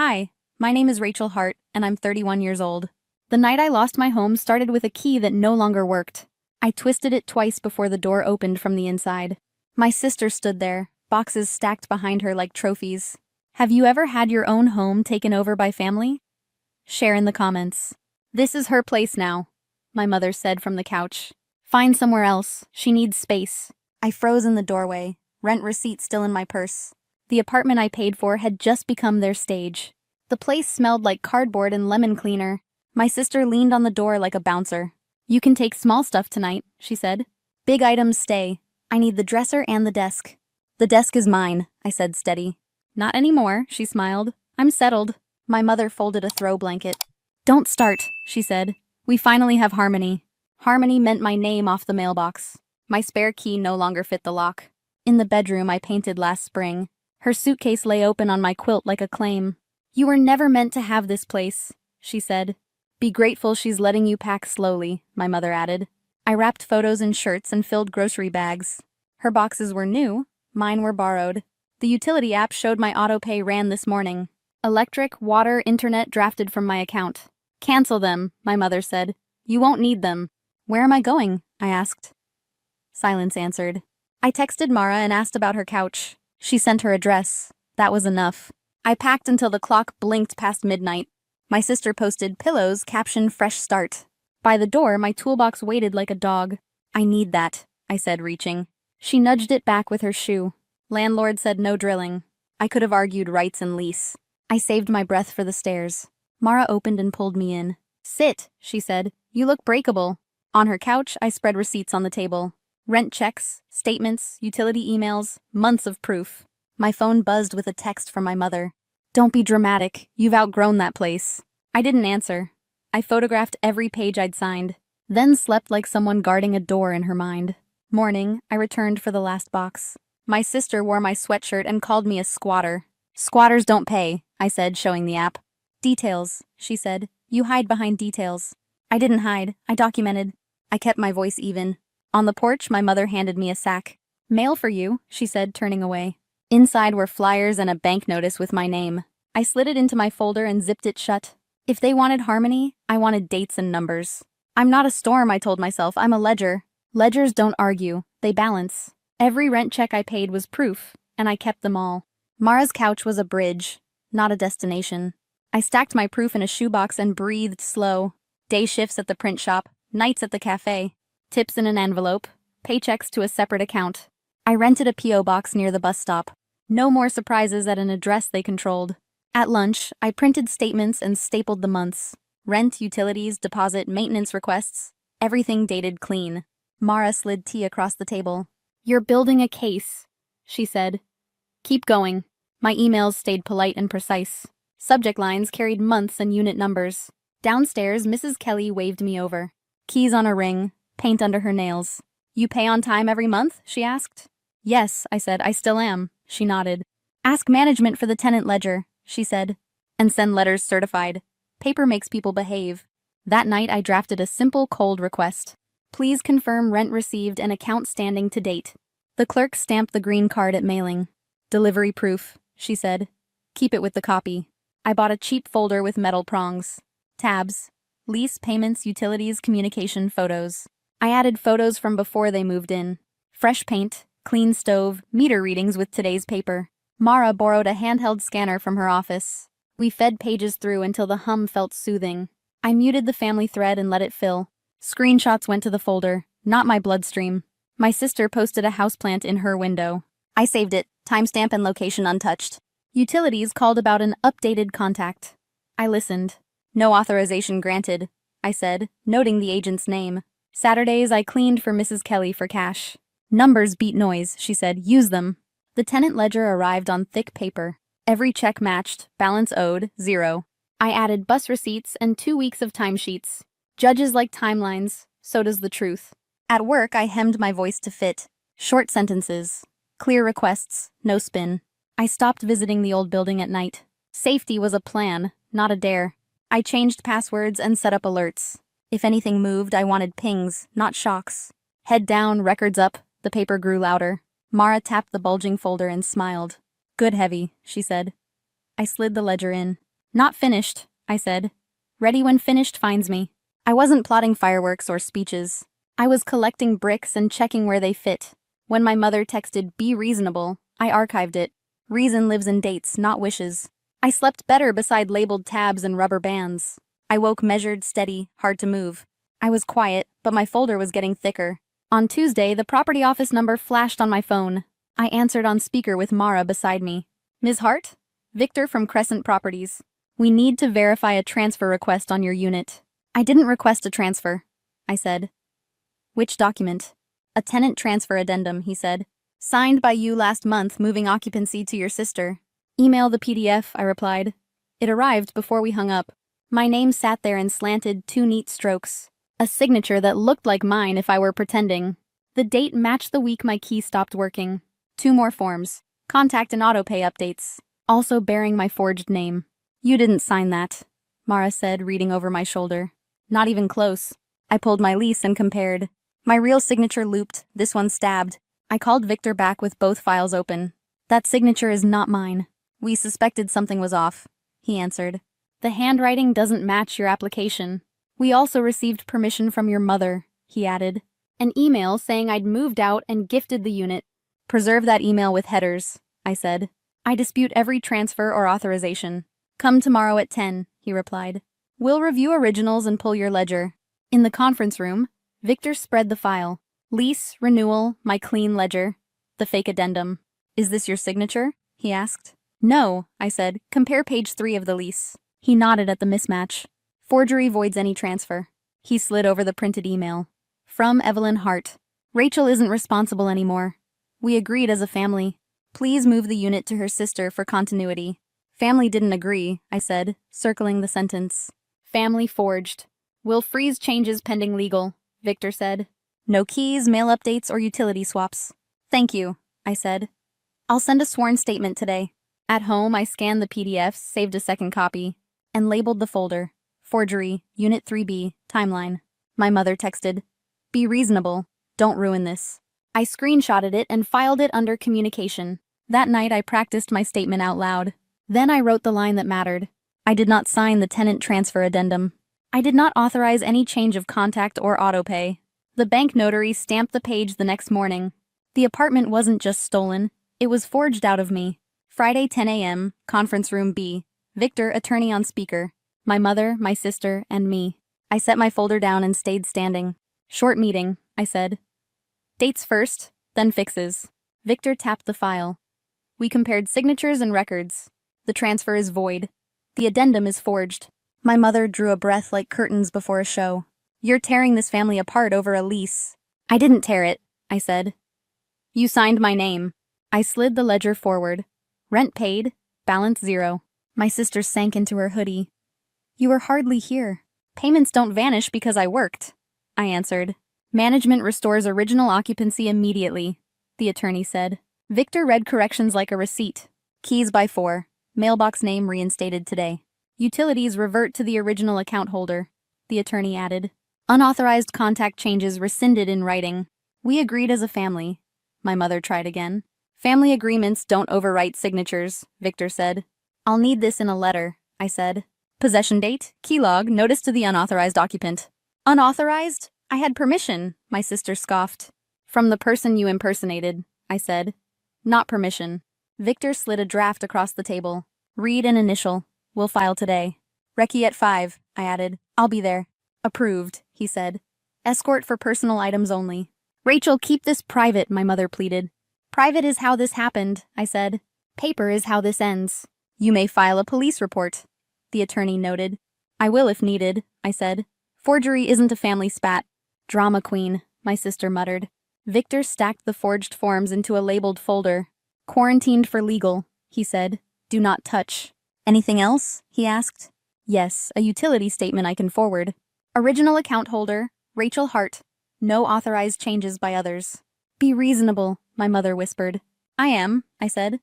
Hi, my name is Rachel Hart, and I'm 31 years old. The night I lost my home started with a key that no longer worked. I twisted it twice before the door opened from the inside. My sister stood there, boxes stacked behind her like trophies. Have you ever had your own home taken over by family? Share in the comments. This is her place now, my mother said from the couch. Find somewhere else, she needs space. I froze in the doorway, rent receipt still in my purse. The apartment I paid for had just become their stage. The place smelled like cardboard and lemon cleaner. My sister leaned on the door like a bouncer. You can take small stuff tonight, she said. Big items stay. I need the dresser and the desk. The desk is mine, I said steady. Not anymore, she smiled. I'm settled. My mother folded a throw blanket. Don't start, she said. We finally have harmony. Harmony meant my name off the mailbox. My spare key no longer fit the lock. In the bedroom I painted last spring. Her suitcase lay open on my quilt like a claim. You were never meant to have this place, she said. Be grateful she's letting you pack slowly, my mother added. I wrapped photos in shirts and filled grocery bags. Her boxes were new, mine were borrowed. The utility app showed my auto-pay ran this morning. Electric, water, internet drafted from my account. Cancel them, my mother said. You won't need them. Where am I going? I asked. Silence answered. I texted Mara and asked about her couch. She sent her address. That was enough. I packed until the clock blinked past midnight. My sister posted pillows, caption fresh start. By the door, my toolbox waited like a dog. I need that, I said, reaching. She nudged it back with her shoe. Landlord said no drilling. I could have argued rights and lease. I saved my breath for the stairs. Mara opened and pulled me in. Sit, she said. You look breakable. On her couch, I spread receipts on the table. Rent checks, statements, utility emails, months of proof. My phone buzzed with a text from my mother. Don't be dramatic. You've outgrown that place. I didn't answer. I photographed every page I'd signed, then slept like someone guarding a door in her mind. Morning, I returned for the last box. My sister wore my sweatshirt and called me a squatter. Squatters don't pay, I said, showing the app. Details, she said. You hide behind details. I didn't hide. I documented. I kept my voice even. On the porch, my mother handed me a sack. Mail for you, she said, turning away. Inside were flyers and a bank notice with my name. I slid it into my folder and zipped it shut. If they wanted harmony, I wanted dates and numbers. I'm not a storm, I told myself. I'm a ledger. Ledgers don't argue. They balance. Every rent check I paid was proof, and I kept them all. Mara's couch was a bridge, not a destination. I stacked my proof in a shoebox and breathed slow. Day shifts at the print shop, nights at the cafe. Tips in an envelope, paychecks to a separate account. I rented a P.O. box near the bus stop. No more surprises at an address they controlled. At lunch, I printed statements and stapled the months. Rent, utilities, deposit, maintenance requests. Everything dated clean. Mara slid tea across the table. You're building a case, she said. Keep going. My emails stayed polite and precise. Subject lines carried months and unit numbers. Downstairs, Mrs. Kelly waved me over. Keys on a ring, paint under her nails. You pay on time every month? She asked. Yes, I said. I still am. She nodded. Ask management for the tenant ledger, she said. And send letters certified. Paper makes people behave. That night I drafted a simple cold request. Please confirm rent received and account standing to date. The clerk stamped the green card at mailing. Delivery proof, she said. Keep it with the copy. I bought a cheap folder with metal prongs. Tabs. Lease, payments, utilities, communication, photos. I added photos from before they moved in. Fresh paint, clean stove, meter readings with today's paper. Mara borrowed a handheld scanner from her office. We fed pages through until the hum felt soothing. I muted the family thread and let it fill. Screenshots went to the folder, not my bloodstream. My sister posted a houseplant in her window. I saved it, timestamp and location untouched. Utilities called about an updated contact. I listened. No authorization granted, I said, noting the agent's name. Saturdays I cleaned for Mrs. Kelly for cash. Numbers beat noise, she said. Use them. The tenant ledger arrived on thick paper. Every check matched, balance owed, 0. I added bus receipts and 2 weeks of timesheets. Judges like timelines, so does the truth. At work, I hemmed my voice to fit. Short sentences. Clear requests, no spin. I stopped visiting the old building at night. Safety was a plan, not a dare. I changed passwords and set up alerts. If anything moved, I wanted pings, not shocks. Head down, records up, the paper grew louder. Mara tapped the bulging folder and smiled. Good heavy, she said. I slid the ledger in. Not finished, I said. Ready when finished finds me. I wasn't plotting fireworks or speeches. I was collecting bricks and checking where they fit. When my mother texted, "Be reasonable," I archived it. Reason lives in dates, not wishes. I slept better beside labeled tabs and rubber bands. I woke measured, steady, hard to move. I was quiet, but my folder was getting thicker. On Tuesday, the property office number flashed on my phone. I answered on speaker with Mara beside me. "Ms. Hart? Victor from Crescent Properties. We need to verify a transfer request on your unit." "I didn't request a transfer," I said. "Which document?" "A tenant transfer addendum," he said. "Signed by you last month, moving occupancy to your sister." "Email the PDF," I replied. It arrived before we hung up. My name sat there in slanted, two neat strokes. A signature that looked like mine if I were pretending. The date matched the week my key stopped working. 2 more forms. Contact and autopay updates. Also bearing my forged name. "You didn't sign that," Mara said, reading over my shoulder. "Not even close." I pulled my lease and compared. My real signature looped, this one stabbed. I called Victor back with both files open. "That signature is not mine. We suspected something was off," he answered. "The handwriting doesn't match your application. We also received permission from your mother," he added. "An email saying I'd moved out and gifted the unit." "Preserve that email with headers," I said. "I dispute every transfer or authorization." "Come tomorrow at 10, he replied. "We'll review originals and pull your ledger." In the conference room, Victor spread the file. Lease, renewal, my clean ledger. The fake addendum. "Is this your signature?" he asked. "No," I said. "Compare page 3 of the lease." He nodded at the mismatch. "Forgery voids any transfer." He slid over the printed email. "From Evelyn Hart. Rachel isn't responsible anymore. We agreed as a family. Please move the unit to her sister for continuity." "Family didn't agree," I said, circling the sentence. "Family forged. We'll freeze changes pending legal," Victor said. "No keys, mail updates, or utility swaps." "Thank you," I said. "I'll send a sworn statement today." At home, I scanned the PDFs, saved a second copy, and labeled the folder. Forgery, Unit 3B, Timeline. My mother texted, "Be reasonable. Don't ruin this." I screenshotted it and filed it under communication. That night, I practiced my statement out loud. Then I wrote the line that mattered. I did not sign the tenant transfer addendum. I did not authorize any change of contact or autopay. The bank notary stamped the page the next morning. The apartment wasn't just stolen, it was forged out of me. Friday 10 a.m., conference room B. Victor, attorney on speaker. My mother, my sister, and me. I set my folder down and stayed standing. "Short meeting," I said. "Dates first, then fixes." Victor tapped the file. We compared signatures and records. "The transfer is void. The addendum is forged." My mother drew a breath like curtains before a show. "You're tearing this family apart over a lease." "I didn't tear it," I said. "You signed my name." I slid the ledger forward. "Rent paid, balance 0. My sister sank into her hoodie. "You were hardly here." "Payments don't vanish because I worked," I answered. "Management restores original occupancy immediately," the attorney said. Victor read corrections like a receipt. "Keys by 4. Mailbox name reinstated today. Utilities revert to the original account holder," the attorney added. "Unauthorized contact changes rescinded in writing. We agreed as a family." My mother tried again. "Family agreements don't overwrite signatures," Victor said. "I'll need this in a letter," I said. "Possession date, key log, notice to the unauthorized occupant." "Unauthorized? I had permission," my sister scoffed. "From the person you impersonated," I said. "Not permission." Victor slid a draft across the table. "Read and initial. We'll file today." "Recce at 5, I added. "I'll be there." "Approved," he said. "Escort for personal items only." "Rachel, keep this private," my mother pleaded. "Private is how this happened," I said. "Paper is how this ends." "You may file a police report," the attorney noted. "I will if needed," I said. "Forgery isn't a family spat." "Drama queen," my sister muttered. Victor stacked the forged forms into a labeled folder. "Quarantined for legal," he said. "Do not touch." "Anything else?" he asked. "Yes, a utility statement I can forward. Original account holder, Rachel Hart. No authorized changes by others." "Be reasonable," my mother whispered. "I am," I said.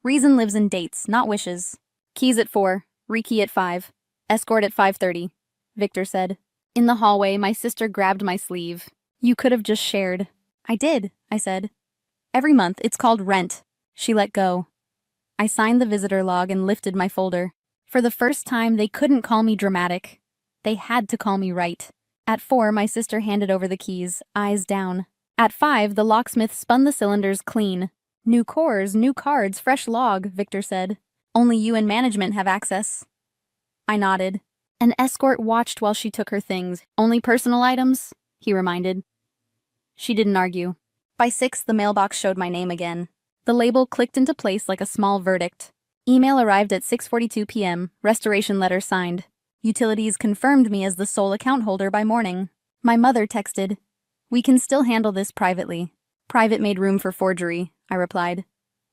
"Reason lives in dates, not wishes." "Keys at 4, rekey at 5, escort at 5:30, Victor said. In the hallway, my sister grabbed my sleeve. "You could have just shared." "I did," I said. "Every month, it's called rent." She let go. I signed the visitor log and lifted my folder. For the first time, they couldn't call me dramatic. They had to call me right. At 4, my sister handed over the keys, eyes down. At 5, the locksmith spun the cylinders clean. New cores, new cards, fresh log, Victor said. Only you and management have access. I nodded. An escort watched while she took her things. Only personal items? He reminded. She didn't argue. By 6, the mailbox showed my name again. The label clicked into place like a small verdict. Email arrived at 6:42 p.m., restoration letter signed. Utilities confirmed me as the sole account holder by morning. My mother texted, "We can still handle this privately." Private made room for forgery, I replied.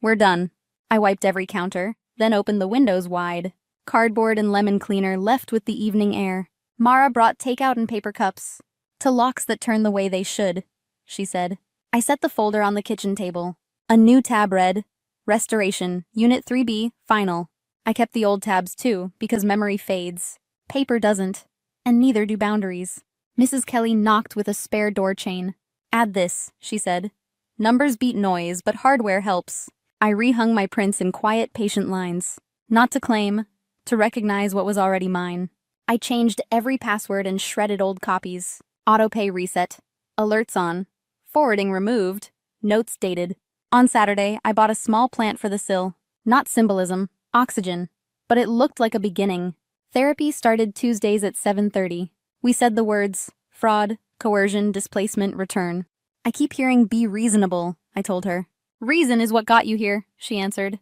We're done. I wiped every counter, then opened the windows wide. Cardboard and lemon cleaner left with the evening air. Mara brought takeout and paper cups. To locks that turn the way they should, she said. I set the folder on the kitchen table. A new tab read, Restoration, Unit 3B, Final. I kept the old tabs too, because memory fades. Paper doesn't. And neither do boundaries. Mrs. Kelly knocked with a spare door chain. Add this, she said. Numbers beat noise, but hardware helps. I rehung my prints in quiet, patient lines. Not to claim, to recognize what was already mine. I changed every password and shredded old copies. Autopay reset. Alerts on. Forwarding removed. Notes dated. On Saturday, I bought a small plant for the sill. Not symbolism, oxygen. But it looked like a beginning. Therapy started Tuesdays at 7:30. We said the words, fraud, coercion, displacement, return. I keep hearing be reasonable, I told her. Reason is what got you here, she answered.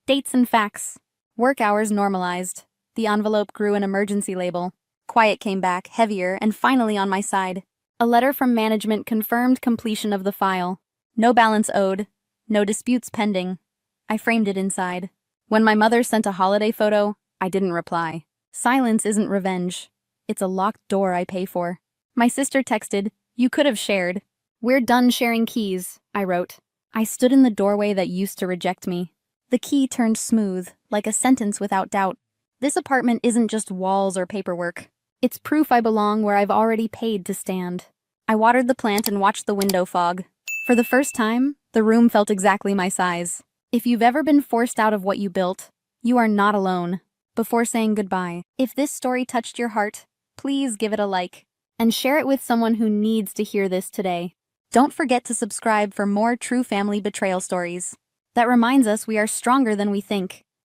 Dates and facts. Work hours normalized. The envelope grew an emergency label. Quiet came back, heavier, and finally on my side. A letter from management confirmed completion of the file. No balance owed. No disputes pending. I framed it inside. When my mother sent a holiday photo, I didn't reply. Silence isn't revenge. It's a locked door I pay for. My sister texted, "You could have shared." We're done sharing keys, I wrote. I stood in the doorway that used to reject me. The key turned smooth, like a sentence without doubt. This apartment isn't just walls or paperwork. It's proof I belong where I've already paid to stand. I watered the plant and watched the window fog. For the first time, the room felt exactly my size. If you've ever been forced out of what you built, you are not alone. Before saying goodbye, if this story touched your heart, please give it a like and share it with someone who needs to hear this today. Don't forget to subscribe for more true family betrayal stories. That reminds us we are stronger than we think.